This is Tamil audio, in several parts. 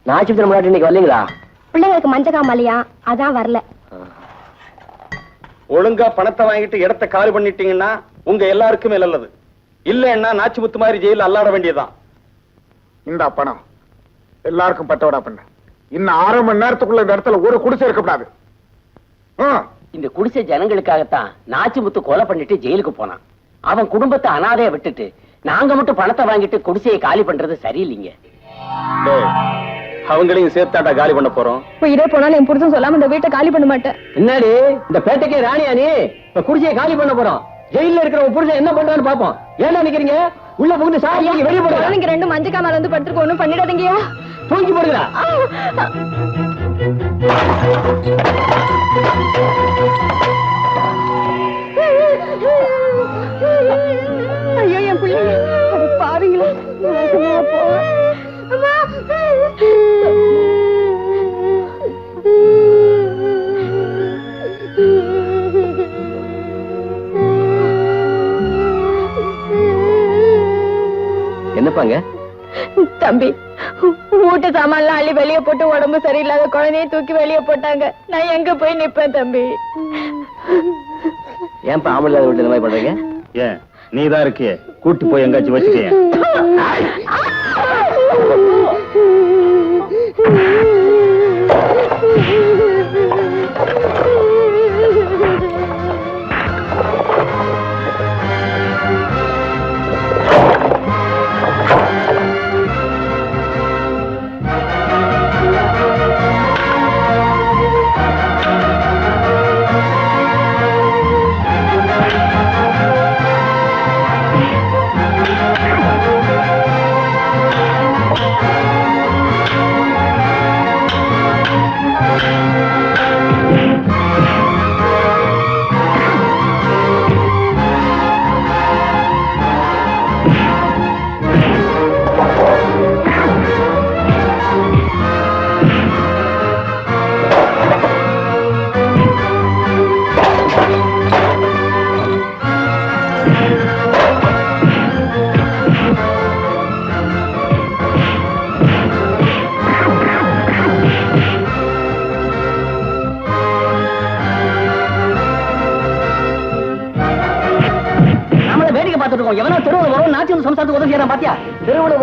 நாச்சிபுத்திர முன்னாடி இன்னைக்கு வரலீங்களா? பிள்ளைங்களுக்கு மஞ்சக்காமலியா, அதான் வரல. ஒழுங்கா பணத்தை வாங்கிட்டு இடத்தை காலி பண்ணிட்டீங்கன்னா உங்க எல்லாருக்குமே நல்லது. இல்லன்னா நாச்சிமுத்து மாதிரி ஜெயில அல்லாட வேண்டியதுதான். இந்த பணம் எல்லாருக்கும் பட்டோடா பண்ண. இன்னும் 6 மணி நேரத்துக்குள்ள இந்த இடத்துல ஒரு குடிசை இருக்கக்கூடாது. இந்த குடிசை ஜனங்களுக்காகத்தான் நாச்சிமுத்து கொலை பண்ணிட்டு ஜெயிலுக்கு போனான். அவன் குடும்பத்தை அனாதைய விட்டுட்டு நாங்க மட்டும் பணத்தை வாங்கிட்டு குடிசையை காலி பண்றது சரியில்லைங்க. அவங்களையும் சேர்த்தாட்டா காலி பண்ண போறோம். இதே போனாலும் என் புருஷன் சொல்லாம இந்த வீட்டை காலி பண்ண மாட்டேன். என்னடி இந்த பேட்டைக்கே ராணியா நீ? இப்ப குடிசையை காலி பண்ண போறோம். ஜெயில இருக்கிற ஒரு புருஷன் என்ன பண்றான்னு பாப்போம். ஏன்னா நினைக்கிறீங்க? உள்ள புகுந்து சாரியா வெளியே போடுங்க. நீங்க 2 மஞ்சக்காமல வந்து படுத்துக்க ஒண்ணும் பண்ணிடாதீங்கயா. தூக்கி போடுங்க. ஐயோ என் பிள்ளைங்க பாருங்களா. என்னப்பாங்க? தம்பி, வீட்டு சாமான்லாம் அள்ளி வெளியே போட்டு உடம்பு சரியில்லாத குழந்தைய தூக்கி வெளியே போட்டாங்க. நான் எங்க போய் நிப்பேன் தம்பி? ஏன்பா ஆம்பளை இல்லாத வீட்டுல இந்த மாதிரி பண்றீங்க? ஏன் நீதான் இருக்கியே, கூட்டு போய் எங்காச்சும் வச்சுக்கேன்.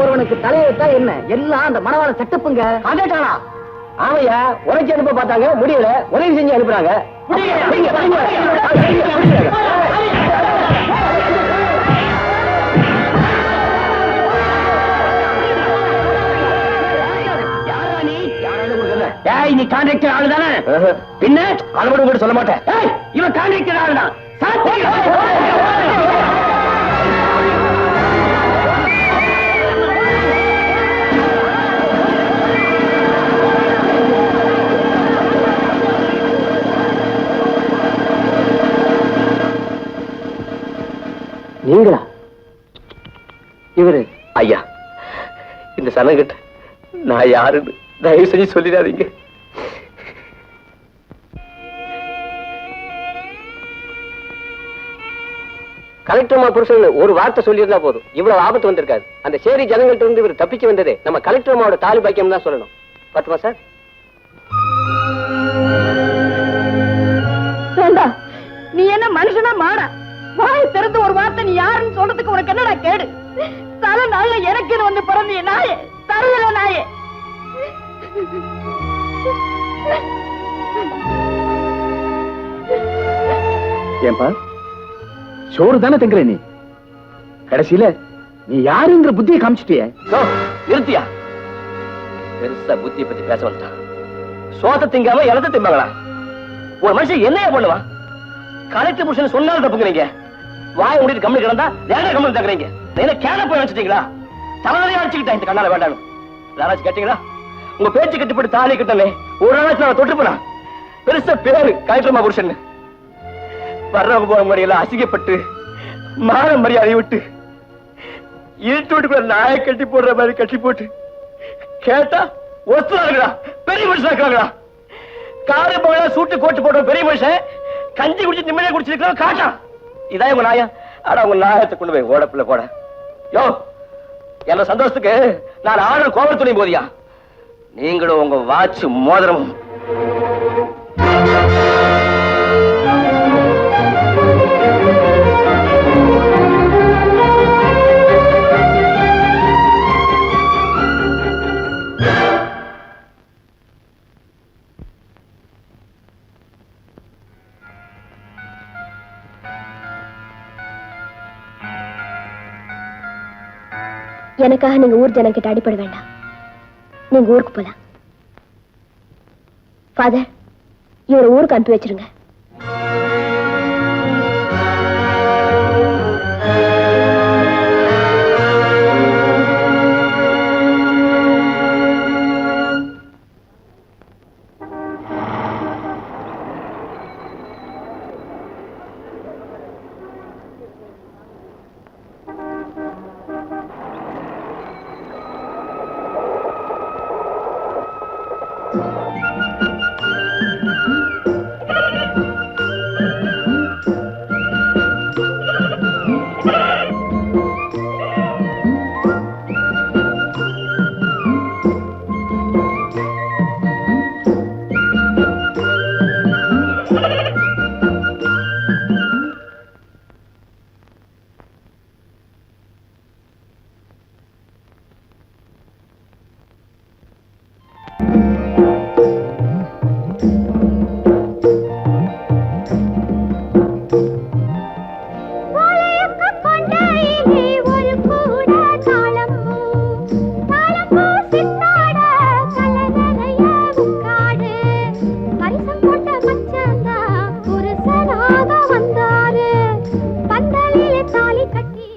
ஒருவனுக்கு தலையெழுத்தா என்ன எல்லாம் அந்த மனவாள செட்டப்புங்க. அதேட்டானா ஆமையா உரைச்சி அனுப்ப பார்த்தாங்க, முடியல. உதவி செஞ்சு அனுப்புறாங்க. நீ கான்ட்ராக்டர் ஆளு தானே? பின்ன அளவோடு கூட சொல்ல மாட்டேன். இவன் கான்ட்ராக்டர் ஆளு தான். நீங்களா? இவரு ஐயா, இந்த சனங்கிட்ட நான் யாருன்னு தயவு செஞ்சு சொல்லிடாதீங்க. கலெக்டர் புருஷன் ஒரு வார்த்தை சொல்லியிருந்தா போதும், இவ்வளவு ஆபத்து வந்திருக்காது. அந்த சேரி ஜனங்கள்ட்ட இருந்து இவர் தப்பிச்சு வந்ததே நம்ம கலெக்டர் அம்மாவோட தாலி பாக்கியம் தான் சொல்லணும். பத்துமா சார்? நீ என்ன மனுஷனா மாடா? வாய் திறந்து ஒரு வார்த்தை நீ யாருன்னு சொல்றதுக்கு உனக்கு என்னடா கேடு? தலை நாள்ல எனக்குன்னு வந்து பிறந்திய நாயே, தருதல நாயே. ஏன்பா சோறு தானே திங்கிற நீ? கடைசியில நீ யாருங்கிற புத்தியை காமிச்சிட்டிய. நிறுத்தியா? பெருசா புத்தியை பத்தி பேச வந்துட்டான். சோத்த திங்காம இலத்தை திம்பாங்களா? ஒரு மனுஷன் என்னைய பண்ணுவான்? கலெக்டர் புருஷன் சொன்னாலும் தப்புங்கிறீங்க. வாய முடிட்டு கம்மி கிடந்தா வேற கம்மி தக்குறீங்க. என்ன கேன போய் வச்சுட்டீங்களா? தலைவரையா அடிச்சுக்கிட்டேன் இந்த கண்ணால வேண்டாம். யாராச்சும் கேட்டீங்களா? உங்க பேச்சு கட்டுப்பட்டு தாலி கட்டமே ஒரு நாளாச்சும் நான் தொட்டு போனா பெருசா பேரு கலெக்டர் புருஷன். வர்றவங்க போற முறையில அசிங்கப்பட்டு மான மரியாதை விட்டு இருட்டு வீட்டுக்குள்ள நாயை கட்டி போடுற மாதிரி கட்டி போட்டு கேட்டா ஒத்துறாங்களா? பெரிய மனுஷன் இருக்கிறாங்களா? காரு போக சூட்டு கோட்டு போட்ட பெரிய மனுஷன் கஞ்சி குடிச்சு நிம்மதியா குடிச்சிருக்கிறோம் காட்டா. இதான் உங்க நாயா? ஆனா உங்க நாயத்தை கொண்டு போய் ஓடப்புல போட. யோ, என்ன சந்தோஷத்துக்கு நான் ஆர்டர் கோவல் துணி போதியா? நீங்களும் உங்க வாட்ச் மோதிரமும் எனக்காக நீங்க ஊர் ஜனம் கிட்ட அடிப்பட வேண்டாம். நீங்க ஊருக்கு போலாம். ஃபாதர், இவரை ஊருக்கு அனுப்பி வச்சிருங்க.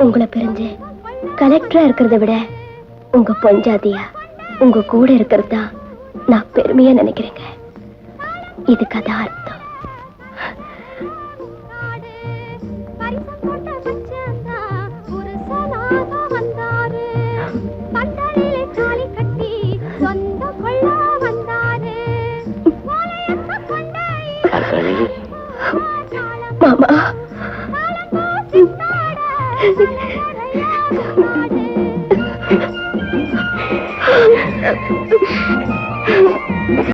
உங்களை பிரிஞ்சு கலெக்டரா இருக்கிறத விட உங்க பொஞ்சாதியா உங்க கூட இருக்கிறது தான் நான் பெருமையா நினைக்கிறேங்க. இதுக்கு அதான் அர்த்தம். மாமா